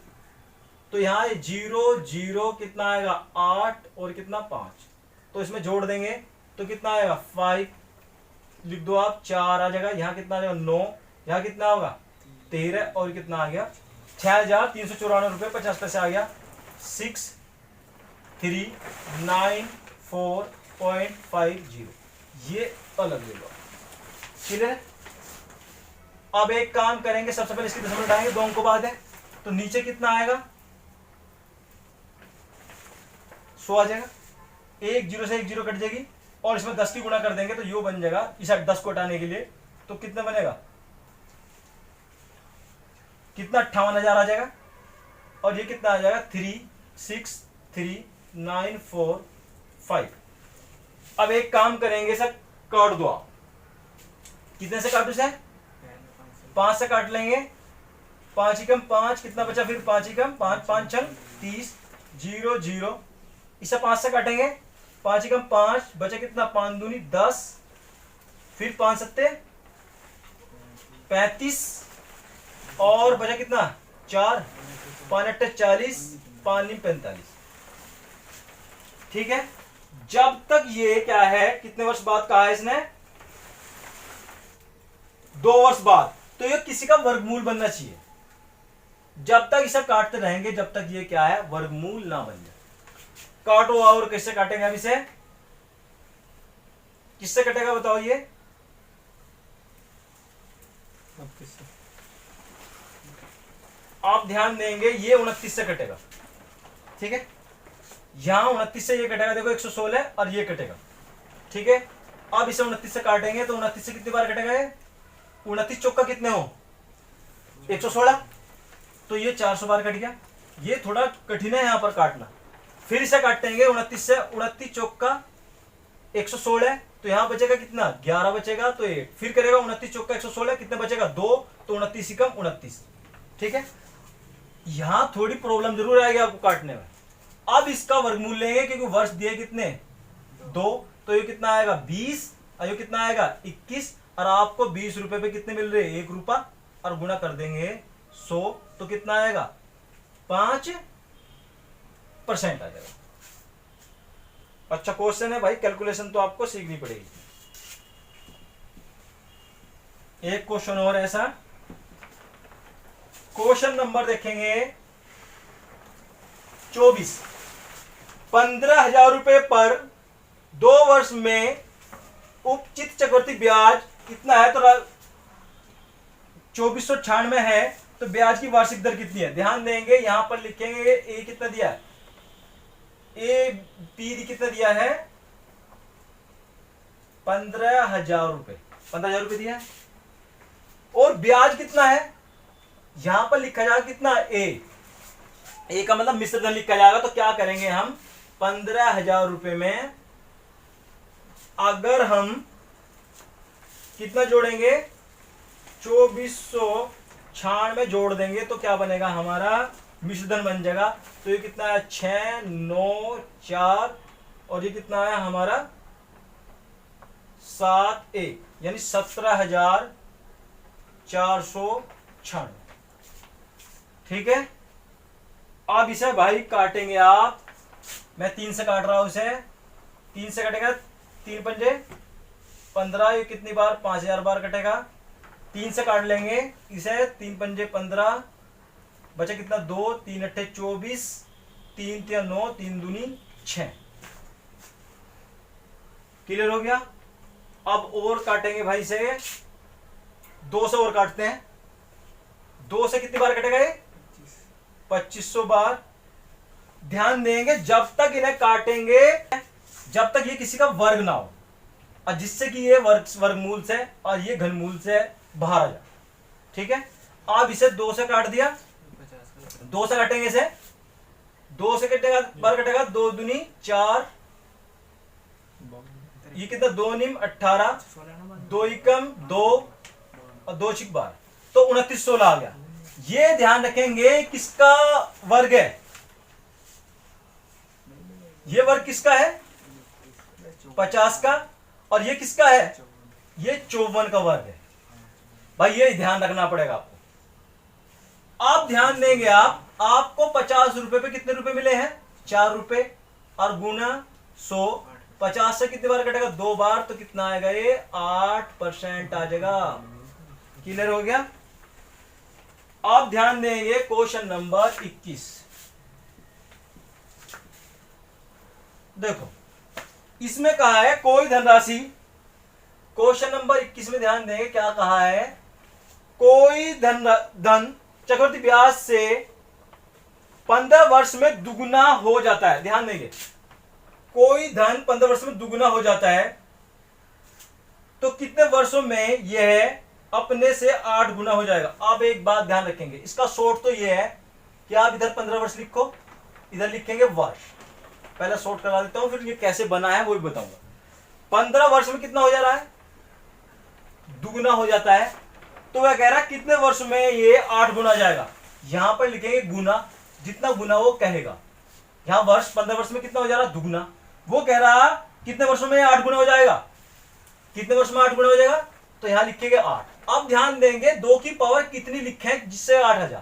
तो यहां 0 0 कितना आएगा 8 और कितना 5, तो इसमें जोड़ देंगे तो कितना आएगा 5 लिख दो आप, 4 आ जाएगा। यहाँ कितना आ जाएगा 9, यहाँ कितना होगा 13 और कितना आ गया 6394 रुपये 50 पैसे आ गया 6394.50। ये अलग ले लो, क्लियर है। अब एक काम करेंगे, सबसे पहले इसकी दशमलव उठाएंगे, 2 अंकों बाद है तो नीचे कितना आएगा 100 आ जाएगा। 1 0 से 1 0 कट जाएगी और इसमें 10 की गुणा कर देंगे तो यो बन जाएगा। इस 10 को हटाने के लिए तो कितना बनेगा, कितना 58,000 आ जाएगा और ये कितना आ जाएगा 363,945। अब एक काम करेंगे सर, काट दो आप, कितने से काटो सर 5 से काट लेंगे। 5 एकम 5 कितना बचा, फिर 5 एकम 5 5 छंग 30 0 0, इसे 5 से काटेंगे 5 एकम 5 बचा कितना 5 दूनी 10, फिर 5 सत्ते 35 और बचा कितना 4, 5 अट्ठे 40, 5 नीम 45। ठीक है, जब तक ये क्या है, कितने वर्ष बाद कहा है इसने 2 वर्ष बाद, तो ये किसी का वर्गमूल बनना चाहिए। जब तक इसे काटते रहेंगे जब तक ये क्या है वर्गमूल ना बन जाए। काटो, और कैसे काटेंगे अब इसे, किससे कटेगा बताओ ये, आप ध्यान देंगे ये 29 से कटेगा। ठीक है, यहां 29 से ये कटेगा, देखो 116 और ये कटेगा। ठीक है, अब इसे 29 से काटेंगे तो 29 से कितनी बार कटेगा ये, 29 चौका कितने हो 116, तो ये 400 बार कट गया। ये थोड़ा कठिन है यहां पर काटना। फिर इसे काटेंगे 29 से, 29 चौका 116, तो यहां बचेगा कितना 11 बचेगा, तो 8 फिर करेगा 29 चौका 116, कितने बचेगा 2, तो 29 ही कम 29। ठीक है, यहां थोड़ी प्रॉब्लम जरूर आएगी आपको काटने में। अब इसका वर्गमूल लेंगे क्योंकि वर्ष दिए कितने 2, तो ये कितना आएगा 20 और ये कितना आएगा 21, और आपको 20 रुपए पे कितने मिल रहे 1 रुपया, और गुणा कर देंगे 100 तो कितना आएगा 5% आ जाएगा। अच्छा क्वेश्चन है भाई, कैलकुलेशन तो आपको सीखनी पड़ेगी। एक क्वेश्चन और ऐसा, क्वेश्चन नंबर देखेंगे 24। 15,000 रुपए पर 2 वर्ष में उपचित चक्रवर्ती ब्याज कितना है, तो 2496 है, तो ब्याज की वार्षिक दर कितनी है। ध्यान देंगे यहां पर लिखेंगे ए कितना दिया है, ए पी कितना दिया है 15,000 रुपए, 15,000 रुपए दिया है, और ब्याज कितना है यहां पर लिखा जाएगा कितना ए का मतलब मिश्र धन लिखा जाएगा। तो क्या करेंगे हम 15,000 रुपए में अगर हम कितना जोड़ेंगे 2496 जोड़ देंगे तो क्या बनेगा हमारा मिश्र धन बन जाएगा। तो ये कितना है 6 9 4 और ये कितना है हमारा 7 1, यानी 17,496। ठीक है, अब इसे भाई काटेंगे आप, मैं 3 से काट रहा हूं इसे, 3 से कटेगा 3 पंजे 15, ये कितनी बार 5,000 बार कटेगा। 3 से काट लेंगे इसे, 3 पंजे 15, बचा कितना 2, 3 अट्ठे 24, 3 3 9, 3 दूनी 6। क्लियर हो गया। अब और काटेंगे भाई इसे, 2 से और काटते हैं। 2 से कितनी बार कटेगा ये 2500 बार। ध्यान देंगे जब तक इन्हें काटेंगे जब तक ये किसी का वर्ग ना हो, और जिससे कि ये वर्गमूल से और ये घनमूल से बाहर आ जाए। ठीक है, अब इसे 2 से काट दिया, 2 से काटेंगे इसे, 2 से कटेगा, बार कटेगा, 2 दूनी 4, ये कितना 2 निम 18, 2 एकम 2 और 2 छिक 12, तो 29 16 आ गया। ये ध्यान रखेंगे किसका वर्ग है, ये वर्ग किसका है 50 का, और ये किसका है, ये 54 का वर्ग है। भाई ये ध्यान रखना पड़ेगा आपको। आप ध्यान देंगे, आपको 50 रुपए पे कितने रुपए मिले हैं 4 रुपए, और गुना 100, 50 से कितने बार कटेगा 2 बार, तो कितना आएगा ये 8% आ जाएगा। क्लियर हो गया। आप ध्यान देंगे क्वेश्चन नंबर 21, देखो इसमें कहा है कोई धनराशि, क्वेश्चन नंबर 21 में ध्यान देंगे क्या कहा है, कोई धन चक्रवृद्धि ब्याज से 15 वर्ष में दुगुना हो जाता है। ध्यान देंगे, कोई धन 15 वर्ष में दुगुना हो जाता है, तो कितने वर्षों में यह अपने से 8 गुना हो जाएगा। अब एक बात ध्यान रखेंगे, इसका शॉर्ट तो यह है कि आप इधर 15 वर्ष लिखो, इधर लिखेंगे वर्ष। पहले शॉर्ट करा देता हूं, फिर ये कैसे बना है वो भी बताऊंगा। 15 वर्ष में कितना हो जा रहा है, दुगुना हो जाता है, तो वह कह रहा है कितने वर्ष में ये 8 गुना जाएगा। यहां पर लिखेंगे गुना, जितना गुना वो कहेगा। यहां वर्ष 15 वर्ष में कितना हो जा रहा है दुगुना, वो कह रहा कितने वर्षों में 8 गुना हो जाएगा, कितने वर्ष में 8 गुना हो जाएगा, तो यहां लिखेंगे 8। अब ध्यान देंगे 2 की पावर कितनी लिखे जिससे 8 आ जा,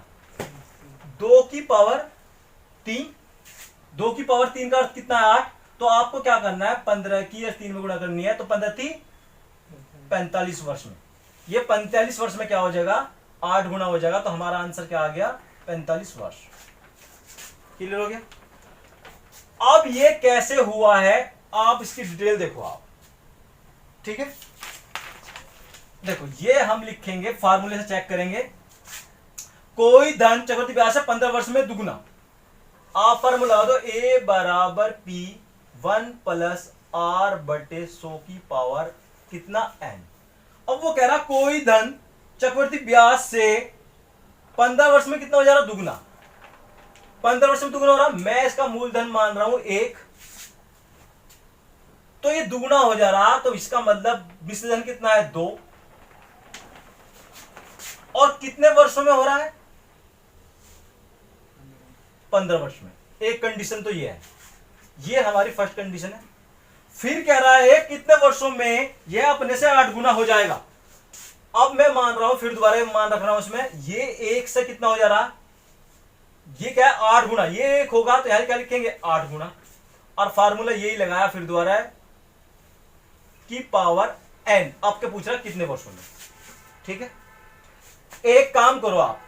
2 की पावर 3, 2 की पावर 3 का अर्थ कितना है 8, तो आपको क्या करना है 15 की 3 में गुणा करनी है, तो 15 थी 45 वर्ष में, ये 45 वर्ष में क्या हो जाएगा 8 गुना हो जाएगा, तो हमारा आंसर क्या आ गया 45 वर्ष। क्लियर हो गया। अब ये कैसे हुआ है आप इसकी डिटेल देखो आप, ठीक है। देखो ये हम लिखेंगे, फार्मूले से चेक करेंगे, कोई धन चक्रवृद्धि ब्याज से 15 वर्ष में दुगुना, आप फार्मूला दो A बराबर P 1 प्लस R बटे 100 की पावर कितना N। अब वो कह रहा कोई धन चक्रवृद्धि ब्याज से 15 वर्ष में कितना हो जा रहा दुगुना, 15 वर्ष में दुगुना हो रहा, मैं इसका मूलधन मान रहा हूं 1, तो ये दुगुना हो जा रहा, तो इसका मतलब मिश्र धन कितना है 2, और कितने वर्षों में हो रहा है 15 वर्ष में। एक कंडीशन तो ये है, ये हमारी फर्स्ट कंडीशन है। फिर कह रहा है कितने वर्षों में यह अपने से 8 गुना हो जाएगा। अब मैं मान रहा हूं, फिर दोबारा मान रख रहा हूं इसमें, ये 1 से कितना हो जा रहा, ये क्या है 8 गुना, ये 1 होगा तो यहां क्या लिखेंगे 8 गुना, और फार्मूला यही लगाया फिर दोबारा की पावर n। आपके पूछ रहा कितने वर्षों में, ठीक है। एक काम करो आप,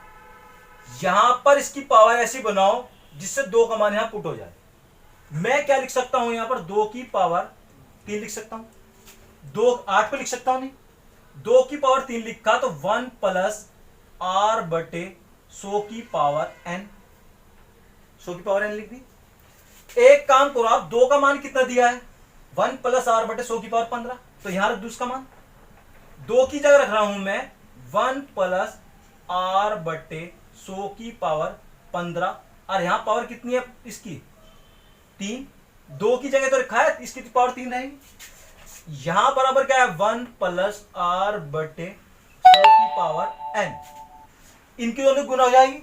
यहां पर इसकी पावर ऐसी बनाओ जिससे 2 का मान यहां पुट हो जाए। मैं क्या लिख सकता हूं यहां पर 2 की पावर 3 लिख सकता हूं, 2 8 पे लिख सकता हूं नहीं, 2 की पावर 3 लिखा तो 1 प्लस R बटे 100 की पावर n, 100 की पावर n लिख दी। एक काम करो आप, 2 का मान कितना दिया है 1 प्लस R बटे 100 की पावर 15, तो यहां रख दो उसका मान, 2 की जगह रख रहा हूं मैं 1 प्लस R बटे 100 की पावर 15, और यहां पावर कितनी है इसकी 3, 2 की जगह तो रखा है, इसकी पावर 3 रहेगी। यहां बराबर क्या है 1 प्लस R बटे 100 की पावर n, इनकी दोनों गुना हो जाएगी,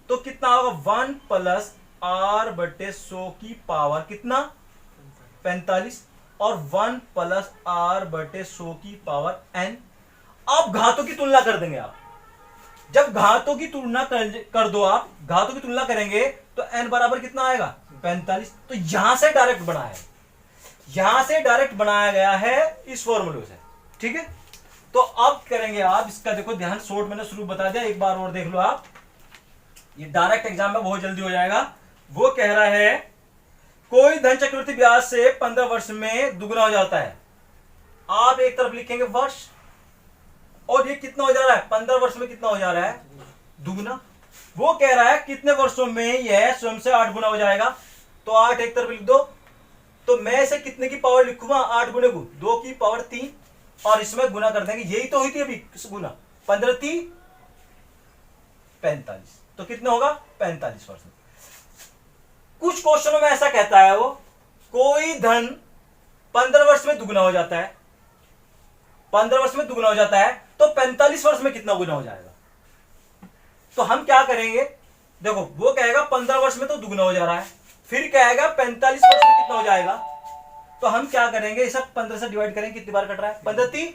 तो कितना होगा 1 प्लस R बटे 100 की पावर कितना 45, और 1 प्लस R बटे 100 की पावर n। अब घातों की तुलना कर देंगे आप, जब घातों की तुलना कर दो आप, घातों की तुलना करेंगे तो n बराबर कितना आएगा 45, तो यहां से डायरेक्ट बनाया है, यहां से डायरेक्ट बनाया गया है इस फॉर्मूले से, ठीक है। तो अब करेंगे आप इसका, देखो ध्यान, शॉर्ट मैंने शुरू बता दिया, एक बार और देख लो आप, ये डायरेक्ट एग्जाम में बहुत जल्दी हो जाएगा। वो कह रहा है कोई धन चक्रवृद्धि ब्याज से 15 वर्ष में दुगुना हो जाता है, आप एक तरफ लिखेंगे वर्ष, और ये कितना हो जा रहा है 15 वर्ष में कितना हो जा रहा है दुगुना। वो कह रहा है कितने वर्षों में यह स्वयं से 8 गुना हो जाएगा, तो 8 एक तरफ लिख दो, तो मैं इसे कितने की पावर लिखूंगा 8 गुने को 2 की पावर 3, और इसमें गुना कर देंगे, यही तो हुई थी अभी गुना, 15 थी 45, तो कितना होगा 45 वर्ष में। कुछ क्वेश्चनों में ऐसा कहता है वो, कोई धन 15 वर्ष में दुगना हो जाता है, 15 वर्ष में दुगना हो जाता है, तो 45 वर्ष में कितना गुना हो जाएगा? तो हम क्या करेंगे, देखो वो कहेगा 15 वर्ष में तो दुगना हो जा रहा है, फिर कहेगा 45 वर्ष में कितना हो जाएगा, तो हम क्या करेंगे, इसे 15 से डिवाइड करेंगे, कितनी बार कट रहा है, 15 3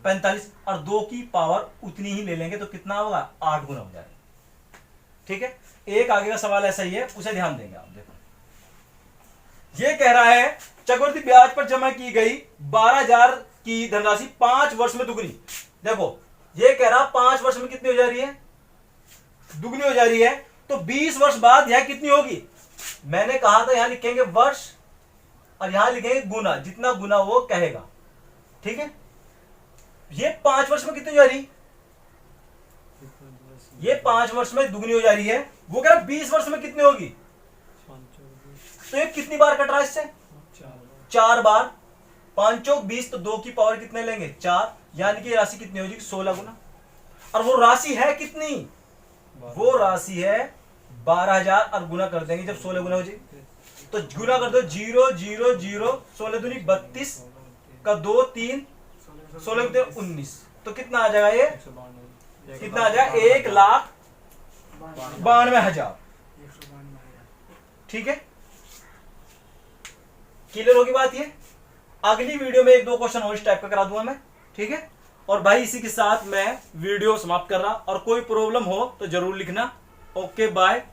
45, और 2 की पावर उतनी ही ले लेंगे, तो कितना होगा, 8 गुना हो जाएगा। ठीक है, एक आगे का सवाल ऐसा ही है, उसे ध्यान देंगे आप। देखो ये कह रहा है चक्रवृद्धि ब्याज पर जमा की गई 12,000 की धनराशि 5 वर्ष में दुगनी। देखो ये कह रहा 5 वर्ष में कितनी हो जा रही है, दुगनी हो जा रही है, तो 20 वर्ष बाद यह कितनी होगी? मैंने कहा था यहां लिखेंगे वर्ष और यहां लिखेंगे गुना, जितना गुना वो कहेगा। ठीक है, ये 5 वर्ष में कितनी हो जा रही, ये 5 वर्ष में दुगनी हो जा रही है, वो कह रहा 20 वर्ष में कितनी होगी, तो ये कितनी बार कट रहा है इससे, 4 बार, 5 चौक 20, तो 2 की पावर कितने लेंगे, 4, यानी कि राशि कितनी हो जाएगी, 16 गुना। और वो राशि है कितनी, वो राशि है 12,000, और गुना कर देंगे जब 16 गुना हो जाएगी, तो गुना कर दो, 0 0 0, 16 दूनी 32 का 2 3, 16 19, तो कितना आ जाएगा, ये कितना आ जाएगा, 1,92,000। ठीक है, क्लियर होगी बात ये। अगली वीडियो में 1-2 क्वेश्चन और इस टाइप का करा दूंगा मैं। ठीक है, और भाई इसी के साथ मैं वीडियो समाप्त कर रहा, और कोई प्रॉब्लम हो तो जरूर लिखना। Okay bye.